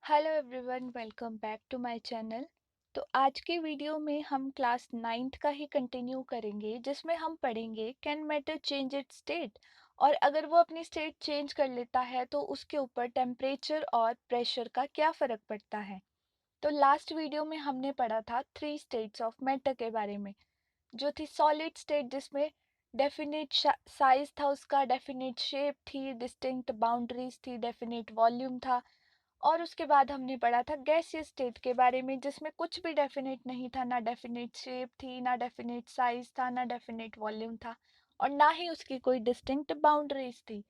Hello everyone, welcome back to my channel. तो आज के वीडियो में हम क्लास 9th का ही कंटिन्यू करेंगे, जिसमें हम पढ़ेंगे can matter change it's state, और अगर वो अपनी स्टेट चेंज कर लेता है तो उसके ऊपर टेम्परेचर और प्रेशर का क्या फ़र्क पड़ता है। तो लास्ट वीडियो में हमने पढ़ा था 3 स्टेट्स ऑफ मैटर के बारे में, जो थी सॉलिड स्टेट जिसमें डेफिनेट साइज था, उसका डेफिनेट शेप थी, डिस्टिंक्ट बाउंड्रीज थी, डेफिनेट वॉल्यूम था। और उसके बाद हमने पढ़ा था गैसियस स्टेट के बारे में, जिसमें कुछ भी डेफिनेट नहीं था, ना डेफिनेट शेप थी, ना डेफिनेट साइज था, ना डेफिनेट वॉल्यूम था, और ना ही उसकी कोई डिस्टिंक्ट बाउंड्रीज थी।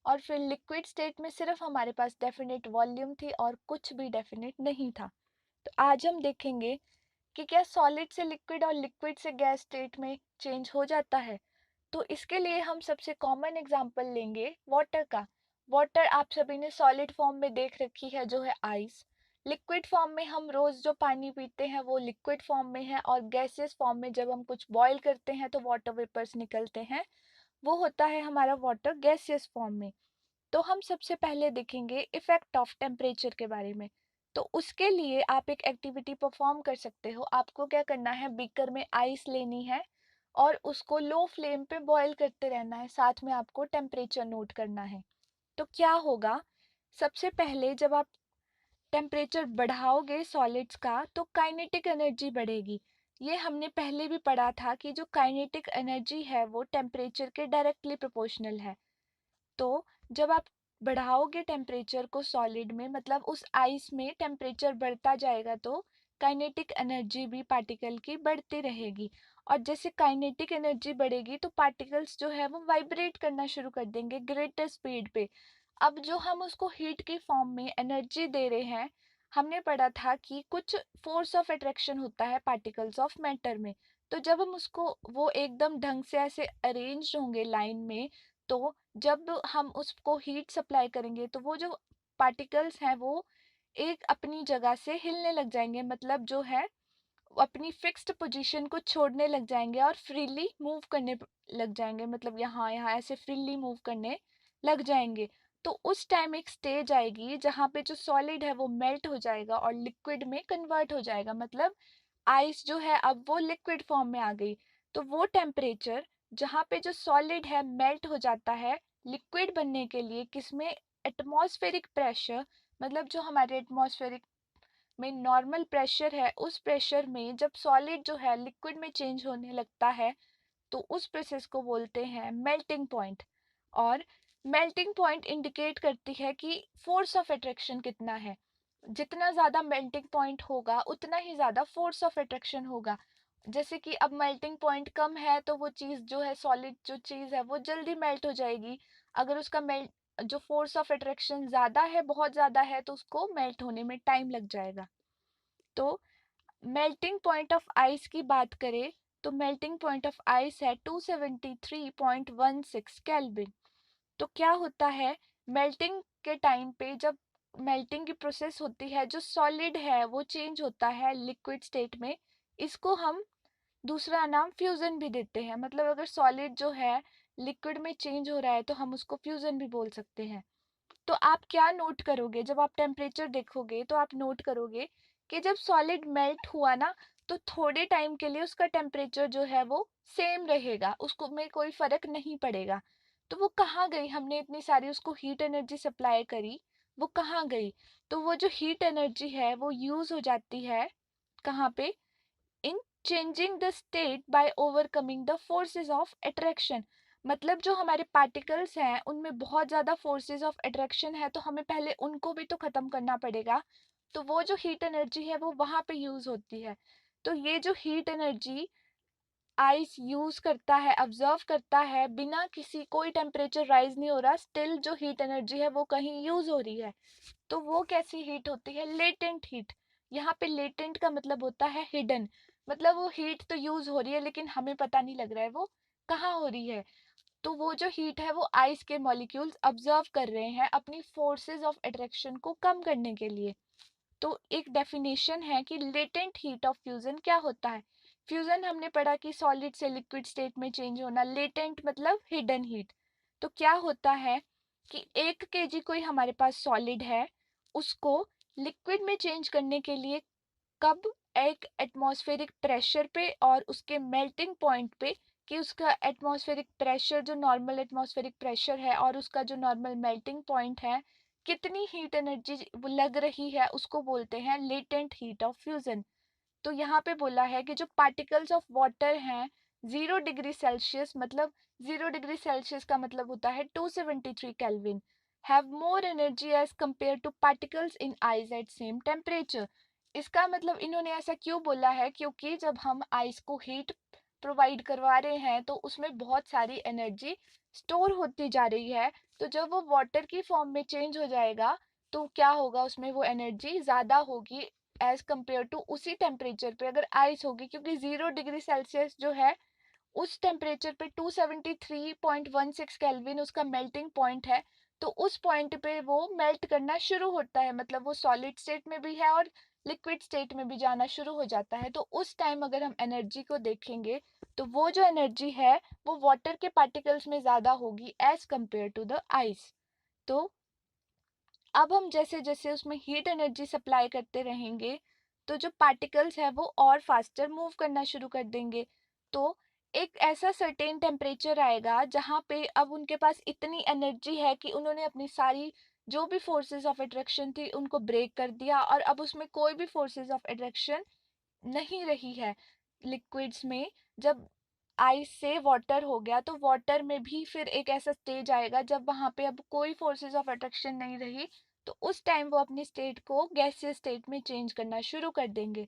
और फिर लिक्विड स्टेट में सिर्फ हमारे पास डेफिनेट वॉल्यूम थी और कुछ भी डेफिनेट नहीं था। तो आज हम देखेंगे कि क्या सॉलिड से लिक्विड और लिक्विड से गैस स्टेट में चेंज हो जाता है। तो इसके लिए हम सबसे कॉमन एग्जांपल लेंगे वाटर का। वाटर आप सभी ने सॉलिड फॉर्म में देख रखी है, जो है आइस। लिक्विड फॉर्म में हम रोज जो पानी पीते हैं वो लिक्विड फॉर्म में है, और गैसियस फॉर्म में जब हम कुछ बॉईल करते हैं तो वाटर वेपर्स निकलते हैं, वो होता है हमारा वाटर गैसियस फॉर्म में। तो हम सबसे पहले देखेंगे इफेक्ट ऑफ टेम्परेचर के बारे में। तो उसके लिए आप एक एक्टिविटी परफॉर्म कर सकते हो। आपको क्या करना है, बीकर में आइस लेनी है और उसको लो फ्लेम पे बॉईल करते रहना है, साथ में आपको टेम्परेचर नोट करना है। तो क्या होगा, सबसे पहले जब आप टेम्परेचर बढ़ाओगे सॉलिड्स का तो काइनेटिक एनर्जी बढ़ेगी। ये हमने पहले भी पढ़ा था कि जो काइनेटिक एनर्जी है वो टेम्परेचर के डायरेक्टली प्रोपोर्शनल है। तो जब आप बढ़ाओगे टेम्परेचर को सॉलिड में, मतलब उस आइस में टेम्परेचर बढ़ता जाएगा, तो काइनेटिक एनर्जी भी पार्टिकल की बढ़ती रहेगी। और जैसे काइनेटिक एनर्जी बढ़ेगी तो पार्टिकल्स जो है वो वाइब्रेट करना शुरू कर देंगे ग्रेटर स्पीड पे। अब जो हम उसको हीट की फॉर्म में एनर्जी दे रहे हैं, हमने पढ़ा था कि कुछ फोर्स ऑफ अट्रैक्शन होता है पार्टिकल्स ऑफ मैटर में। तो जब हम उसको वो एकदम ढंग से ऐसे अरेंज होंगे लाइन में, तो जब हम उसको हीट सप्लाई करेंगे तो वो जो पार्टिकल्स हैं वो एक अपनी जगह से हिलने लग जाएंगे, मतलब जो है वो अपनी फिक्स्ड पोजीशन को छोड़ने लग जाएंगे और फ्रीली मूव करने लग जाएंगे, मतलब यहाँ यहाँ ऐसे फ्रीली मूव करने लग जाएंगे। तो उस टाइम एक स्टेज आएगी जहाँ पे जो सॉलिड है वो मेल्ट हो जाएगा और लिक्विड में कन्वर्ट हो जाएगा, मतलब आइस जो है अब वो लिक्विड फॉर्म में आ गई। तो वो टेम्परेचर जहाँ पे जो सॉलिड है मेल्ट हो जाता है लिक्विड बनने के लिए, किसमें, एटमॉस्फेरिक प्रेशर, मतलब जो हमारे एटमॉस्फेरिक में नॉर्मल प्रेशर है, उस प्रेशर में जब सॉलिड जो है लिक्विड में चेंज होने लगता है तो उस प्रोसेस को बोलते हैं मेल्टिंग पॉइंट। और मेल्टिंग पॉइंट इंडिकेट करती है कि फोर्स ऑफ अट्रैक्शन कितना है। जितना ज़्यादा मेल्टिंग पॉइंट होगा उतना ही ज़्यादा फोर्स ऑफ अट्रैक्शन होगा। जैसे कि अब मेल्टिंग पॉइंट कम है तो वो चीज़ जो है, सॉलिड जो चीज़ है वो जल्दी मेल्ट हो जाएगी। अगर उसका मेल्ट जो फोर्स ऑफ अट्रैक्शन ज़्यादा है, बहुत ज़्यादा है, तो उसको मेल्ट होने में टाइम लग जाएगा। तो मेल्टिंग पॉइंट ऑफ आइस की बात करें तो मेल्टिंग पॉइंट ऑफ आइस है 273.16 केल्विन। तो क्या होता है, मेल्टिंग के टाइम पे जब मेल्टिंग की प्रोसेस होती है, जो सॉलिड है वो चेंज होता है लिक्विड स्टेट में। इसको हम दूसरा नाम फ्यूजन भी देते हैं, मतलब अगर सॉलिड जो है लिक्विड में चेंज हो रहा है तो हम उसको फ्यूजन भी बोल सकते हैं। तो आप क्या नोट करोगे, जब आप टेम्परेचर देखोगे तो आप नोट करोगे कि जब सॉलिड मेल्ट हुआ ना, तो थोड़े टाइम के लिए उसका टेम्परेचर जो है वो सेम रहेगा, उसको में कोई फर्क नहीं पड़ेगा। तो वो कहाँ गई, हमने इतनी सारी उसको हीट एनर्जी सप्लाई करी, वो कहाँ गई। तो वो जो हीट एनर्जी है वो यूज हो जाती है कहाँ पे, इन changing the state by overcoming the forces of attraction. मतलब जो हमारे पार्टिकल्स हैं उनमें बहुत ज़्यादा फोर्सेस ऑफ अट्रैक्शन है, तो हमें पहले उनको भी तो ख़त्म करना पड़ेगा। तो वो जो हीट एनर्जी है वो वहाँ पे यूज़ होती है। तो ये जो हीट एनर्जी आइस यूज़ करता है, ऑब्जर्व करता है, बिना किसी कोई टेम्परेचर राइज नहीं हो रहा, स्टिल जो हीट एनर्जी है वो कहीं यूज़ हो रही है। तो वो कैसी हीट होती है, लेटेंट हीट। यहाँ पे लेटेंट का मतलब होता है हिडन, मतलब वो हीट तो यूज हो रही है लेकिन हमें पता नहीं लग रहा है वो कहाँ हो रही है। तो वो जो हीट है वो आइस के मॉलिक्यूल्स ऑब्जर्व कर रहे हैं अपनी फोर्सेस ऑफ अट्रैक्शन को कम करने के लिए। तो एक डेफिनेशन है कि लेटेंट हीट ऑफ फ्यूजन क्या होता है। फ्यूजन हमने पढ़ा कि सॉलिड से लिक्विड स्टेट में चेंज होना, लेटेंट मतलब हिडन हीट। तो क्या होता है कि 1 kg कोई हमारे पास सॉलिड है, उसको लिक्विड में चेंज करने के लिए कब, एक एटमॉस्फेरिक प्रेशर पे और उसके मेल्टिंग पॉइंट पे, कि उसका एटमॉस्फेरिक प्रेशर जो नॉर्मल एटमॉस्फेरिक प्रेशर है और उसका जो नॉर्मल मेल्टिंग पॉइंट है, कितनी हीट एनर्जी लग रही है, उसको बोलते हैं लेटेंट हीट ऑफ फ्यूजन। तो यहाँ पे बोला है कि जो पार्टिकल्स ऑफ वाटर हैं 0 डिग्री सेल्सियस, मतलब 0 डिग्री सेल्सियस का मतलब होता है 273 kelvin, have more energy as compare to particles in ice at same temperature. इसका मतलब इन्होंने ऐसा क्यों बोला है, क्योंकि जब हम आइस को हीट प्रोवाइड करवा रहे हैं तो उसमें बहुत सारी एनर्जी स्टोर होती जा रही है। तो जब वो वाटर की फॉर्म में चेंज हो जाएगा तो क्या होगा, उसमें वो एनर्जी ज़्यादा होगी एज कम्पेयर टू उसी टेम्परेचर पे अगर आइस होगी, क्योंकि 0 डिग्री सेल्सियस जो है उस टेम्परेचर पे 273.16 केल्विन उसका मेल्टिंग पॉइंट है। तो उस पॉइंट पे वो मेल्ट करना शुरू होता है, मतलब वो सॉलिड स्टेट में भी है और लिक्विड स्टेट में भी जाना शुरू हो जाता है। तो उस टाइम अगर हम एनर्जी को देखेंगे तो वो जो एनर्जी है वो वाटर के पार्टिकल्स में ज़्यादा होगी as compare to the ice. तो अब हम जैसे जैसे उसमें हीट एनर्जी सप्लाई करते रहेंगे तो जो पार्टिकल्स है वो और फास्टर मूव करना शुरू कर देंगे। तो एक ऐसा सर्टेन टेम्परेचर आएगा जहाँ पे अब उनके पास इतनी एनर्जी है कि उन्होंने अपनी सारी जो भी फोर्सेस ऑफ अट्रैक्शन थी उनको ब्रेक कर दिया और अब उसमें कोई भी फोर्सेस ऑफ अट्रैक्शन नहीं रही है लिक्विड्स में। जब आइस से वाटर हो गया तो वाटर में भी फिर एक ऐसा स्टेज आएगा जब वहां पे अब कोई फोर्सेस ऑफ अट्रैक्शन नहीं रही, तो उस टाइम वो अपनी स्टेट को गैसियस स्टेट में चेंज करना शुरू कर देंगे।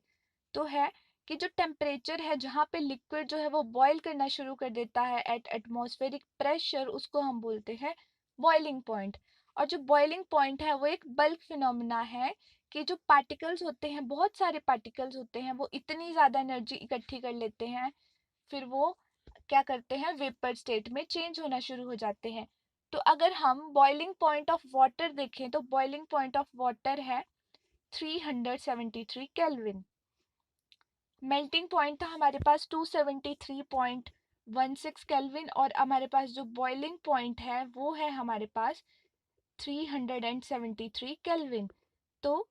तो है कि जो टेम्परेचर है जहाँ पे लिक्विड जो है वो बॉयल करना शुरू कर देता है एट एटमॉस्फेरिक प्रेशर, उसको हम बोलते हैं बॉइलिंग पॉइंट। और जो बॉइलिंग पॉइंट है वो एक बल्क फिनोमिना है कि जो पार्टिकल्स होते हैं, बहुत सारे पार्टिकल्स होते हैं, वो इतनी ज़्यादा एनर्जी इकट्ठी कर लेते हैं, फिर वो क्या करते हैं, वेपर स्टेट में चेंज होना शुरू हो जाते हैं। तो अगर हम बॉइलिंग पॉइंट ऑफ वाटर देखें तो बॉइलिंग पॉइंट ऑफ वाटर है 373 केल्विन। मेल्टिंग पॉइंट था हमारे पास 273.16 केल्विन और हमारे पास जो बॉइलिंग पॉइंट है वो है हमारे पास 373 केल्विन। तो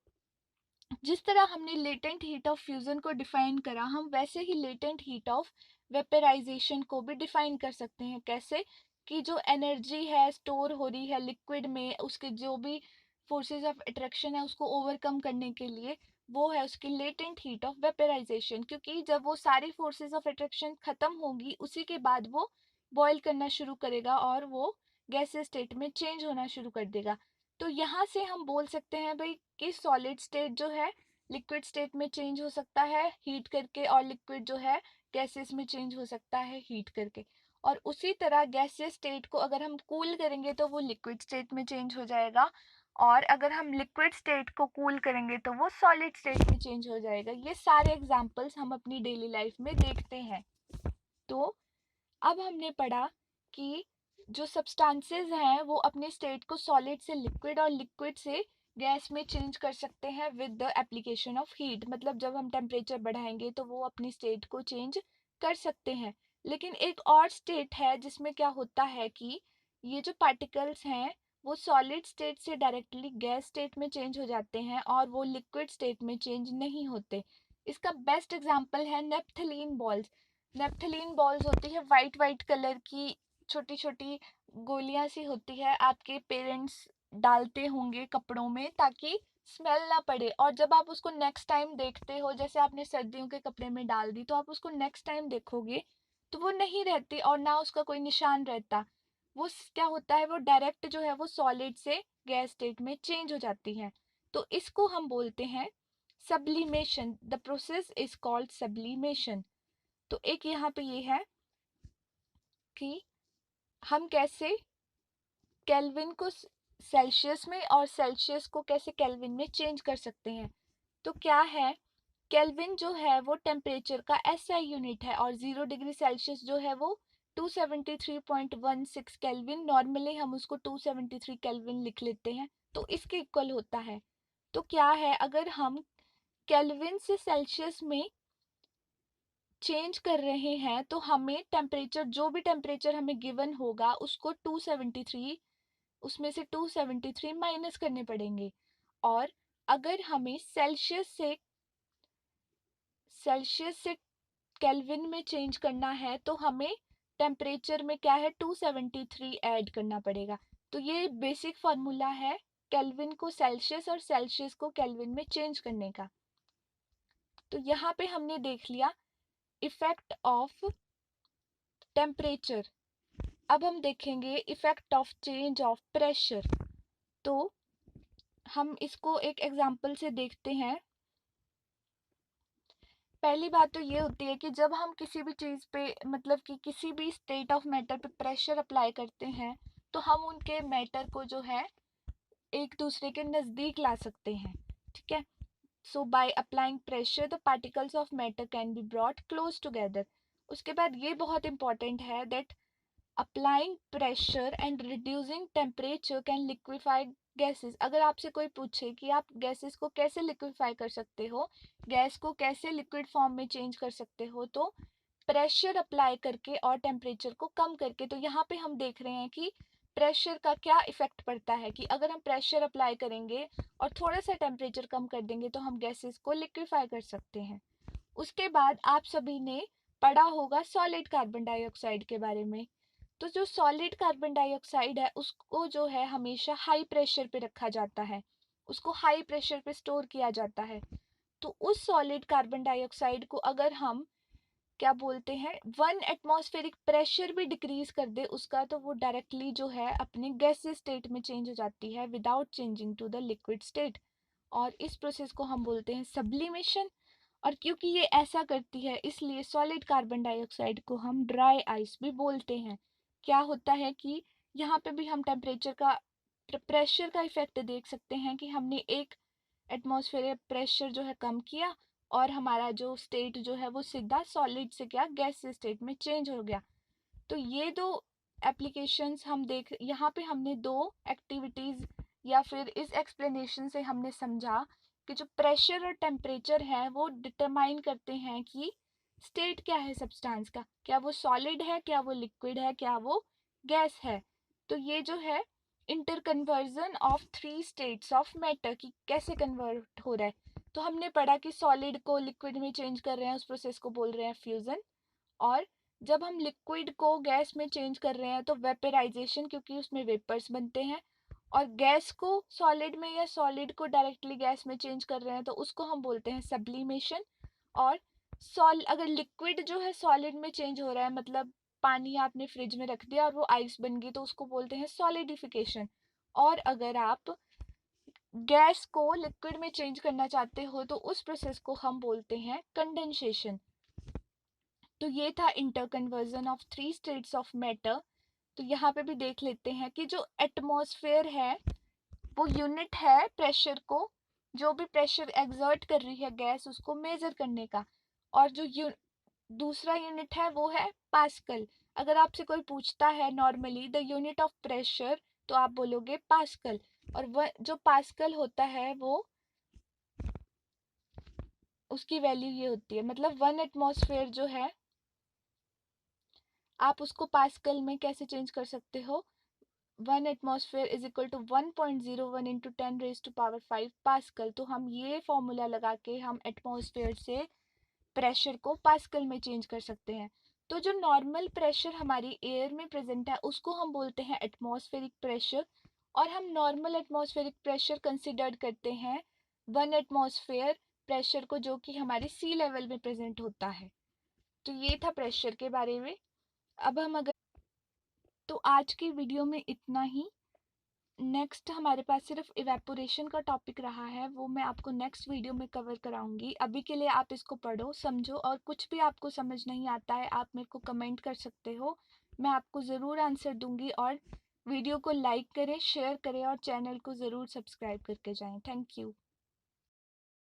जिस तरह हमने लेटेंट हीट ऑफ फ्यूजन को डिफाइन करा, हम वैसे ही लेटेंट हीट ऑफ वेपराइजेशन को भी डिफाइन कर सकते हैं। कैसे, कि जो एनर्जी है स्टोर हो रही है लिक्विड में, उसके जो भी फोर्सेस ऑफ अट्रैक्शन है उसको ओवरकम करने के लिए, वो है उसकी लेटेंट हीट ऑफ वेपराइजेशन। क्योंकि जब वो सारी फोर्सेस ऑफ अट्रैक्शन खत्म होगी उसी के बाद वो बॉयल करना शुरू करेगा और वो गैसियस स्टेट में चेंज होना शुरू कर देगा। तो यहाँ से हम बोल सकते हैं भाई कि सॉलिड स्टेट जो है लिक्विड स्टेट में चेंज हो सकता है हीट करके, और लिक्विड जो है गैसेस में चेंज हो सकता है हीट करके। और उसी तरह गैसियस स्टेट को अगर हम कूल करेंगे तो वो लिक्विड स्टेट में चेंज हो जाएगा, और अगर हम लिक्विड स्टेट को कूल करेंगे तो वो सॉलिड स्टेट में चेंज हो जाएगा। ये सारे एग्जांपल्स हम अपनी डेली लाइफ में देखते हैं। तो अब हमने पढ़ा कि जो सब्सटेंसेस हैं वो अपने स्टेट को सॉलिड से लिक्विड और लिक्विड से गैस में चेंज कर सकते हैं with the application of heat, मतलब जब हम टेम्परेचर बढ़ाएंगे तो वो अपनी स्टेट को चेंज कर सकते हैं। लेकिन एक और स्टेट है जिसमें क्या होता है कि ये जो पार्टिकल्स हैं वो सॉलिड स्टेट से डायरेक्टली गैस स्टेट में चेंज हो जाते हैं और वो लिक्विड स्टेट में चेंज नहीं होते। इसका बेस्ट एग्जांपल है नेप्थलीन बॉल्स। नेप्थलीन बॉल्स होती है वाइट वाइट कलर की, छोटी छोटी गोलियां सी होती है, आपके पेरेंट्स डालते होंगे कपड़ों में ताकि स्मेल ना पड़े। और जब आप उसको नेक्स्ट टाइम देखते हो, जैसे आपने सर्दियों के कपड़े में डाल दी, तो आप उसको नेक्स्ट टाइम देखोगे तो वो नहीं रहती और ना उसका कोई निशान रहता। वो क्या होता है, वो डायरेक्ट जो है वो सॉलिड से गैस स्टेट में चेंज हो जाती है। तो इसको हम बोलते हैं sublimation. The process is called sublimation. तो एक यहाँ पे ये है कि हम कैसे केल्विन को सेल्सियस में और सेल्सियस को कैसे केल्विन में चेंज कर सकते हैं। तो क्या है, केल्विन जो है वो टेम्परेचर का एसआई यूनिट है और 0 डिग्री सेल्सियस जो है वो 273.16 केल्विन, नॉर्मली हम उसको 273 केल्विन लिख लेते हैं, तो इसके इक्वल होता है। तो क्या है, अगर हम केल्विन से सेल्सियस में चेंज कर रहे हैं तो हमें टेम्परेचर, जो भी टेम्परेचर हमें गिवन होगा उसको 273, उसमें से 273 माइनस करने पड़ेंगे। और अगर हमें सेल्सियस से केल्विन में चेंज करना है तो हमें टेम्परेचर में क्या है 273 ऐड करना पड़ेगा। तो ये बेसिक फॉर्मूला है केल्विन को सेल्सियस और सेल्सियस को केल्विन में चेंज करने का। तो यहाँ पे हमने देख लिया इफेक्ट ऑफ टेम्परेचर। अब हम देखेंगे effect of change of pressure. तो हम इसको एक एग्जांपल से देखते हैं। पहली बात तो ये होती है कि जब हम किसी भी चीज़ पे मतलब कि किसी भी स्टेट ऑफ मैटर पे प्रेशर अप्लाई करते हैं तो हम उनके मैटर को जो है एक दूसरे के नज़दीक ला सकते हैं। ठीक है। So by applying pressure the particles of matter can be brought close together. उसके बाद ये बहुत इंपॉर्टेंट है that applying pressure and reducing temperature can liquefy gases. अगर आपसे कोई पूछे कि आप गैसेस को कैसे लिक्विफाई कर सकते हो, गैस को कैसे लिक्विड फॉर्म में चेंज कर सकते हो, तो प्रेशर अप्लाई करके और टेम्परेचर को कम करके। तो यहाँ पे हम देख रहे हैं कि प्रेशर का क्या इफेक्ट पड़ता है कि अगर हम प्रेशर अप्लाई करेंगे और थोड़ा सा टेम्परेचर कम कर देंगे तो हम गैसेस को लिक्विफाई कर सकते हैं। उसके बाद आप सभी ने पढ़ा होगा सॉलिड कार्बन डाइऑक्साइड के बारे में। तो जो सॉलिड कार्बन डाइऑक्साइड है उसको जो है हमेशा हाई प्रेशर पे रखा जाता है, उसको हाई प्रेशर पे स्टोर किया जाता है। तो उस सॉलिड कार्बन डाइऑक्साइड को अगर हम क्या बोलते हैं 1 एटमॉस्फेरिक प्रेशर भी डिक्रीज कर दे उसका, तो वो डायरेक्टली जो है अपने गैसेस स्टेट में चेंज हो जाती है without changing to the liquid state. और इस प्रोसेस को हम बोलते हैं सब्लिमेशन। और क्योंकि ये ऐसा करती है इसलिए सॉलिड कार्बन डाइऑक्साइड को हम ड्राई आइस भी बोलते हैं। क्या होता है कि यहाँ पे भी हम टेम्परेचर का प्रेशर का इफेक्ट देख सकते हैं कि हमने एक एटमॉस्फेरिक प्रेशर जो है कम किया और हमारा जो स्टेट जो है वो सीधा सॉलिड से क्या गैस स्टेट में चेंज हो गया। तो ये दो एप्लीकेशंस हम देख, यहाँ पे हमने दो एक्टिविटीज या फिर इस एक्सप्लेनेशन से हमने समझा कि जो प्रेशर और टेम्परेचर है वो डिटरमाइन करते हैं कि स्टेट क्या है सब्सटेंस का, क्या वो सॉलिड है, क्या वो लिक्विड है, क्या वो गैस है। तो ये जो है inter conversion of 3 states of matter की कैसे कन्वर्ट हो रहा है। तो हमने पढ़ा कि सॉलिड को लिक्विड में चेंज कर रहे हैं, उस प्रोसेस को बोल रहे हैं फ्यूजन। और जब हम लिक्विड को गैस में चेंज कर रहे हैं तो वेपराइजेशन, क्योंकि उसमें वेपर्स बनते हैं। और गैस को सॉलिड में या सॉलिड को डायरेक्टली गैस में चेंज कर रहे हैं तो उसको हम बोलते हैं सब्लिमेशन। और अगर लिक्विड जो है सॉलिड में चेंज हो रहा है, मतलब पानी आपने फ्रिज में रख दिया और वो आइस बन गई, तो उसको बोलते हैं सॉलिडिफिकेशन। और अगर आप गैस को लिक्विड में चेंज करना चाहते हो तो उस प्रोसेस को हम बोलते हैं कंडेंसेशन। तो ये था inter conversion of 3 states of matter. तो यहाँ पे भी देख लेते हैं कि जो एटमॉस्फेयर है वो यूनिट है प्रेशर को, जो भी प्रेशर एग्जर्ट कर रही है गैस उसको मेजर करने का। और जो दूसरा यूनिट है वो है पास्कल। अगर आपसे कोई पूछता है normally the unit of pressure तो आप बोलोगे पास्कल। और वह जो पास्कल होता है वो उसकी वैल्यू ये होती है, मतलब 1 एटमॉस्फेयर जो है आप उसको पास्कल में कैसे चेंज कर सकते हो। 1 atmosphere is equal to 1.01 into 10⁵ pascal. तो हम ये फॉर्मूला लगा के हम एटमॉस्फेयर से प्रेशर को पास्कल में चेंज कर सकते हैं। तो जो नॉर्मल प्रेशर हमारी एयर में प्रेजेंट है उसको हम बोलते हैं एटमॉस्फेरिक प्रेशर। और हम नॉर्मल एटमॉस्फेरिक प्रेशर कंसिडर करते हैं 1 एटमॉस्फेयर प्रेशर को, जो कि हमारे सी लेवल में प्रेजेंट होता है। तो ये था प्रेशर के बारे में। अब हम अगर तो आज की वीडियो में इतना ही। नेक्स्ट हमारे पास सिर्फ इवेपोरेशन का टॉपिक रहा है, वो मैं आपको नेक्स्ट वीडियो में कवर कराऊंगी। अभी के लिए आप इसको पढ़ो समझो, और कुछ भी आपको समझ नहीं आता है आप मेरे को कमेंट कर सकते हो, मैं आपको ज़रूर आंसर दूंगी। और वीडियो को लाइक करें, शेयर करें और चैनल को ज़रूर सब्सक्राइब करके जाएं। Thank you.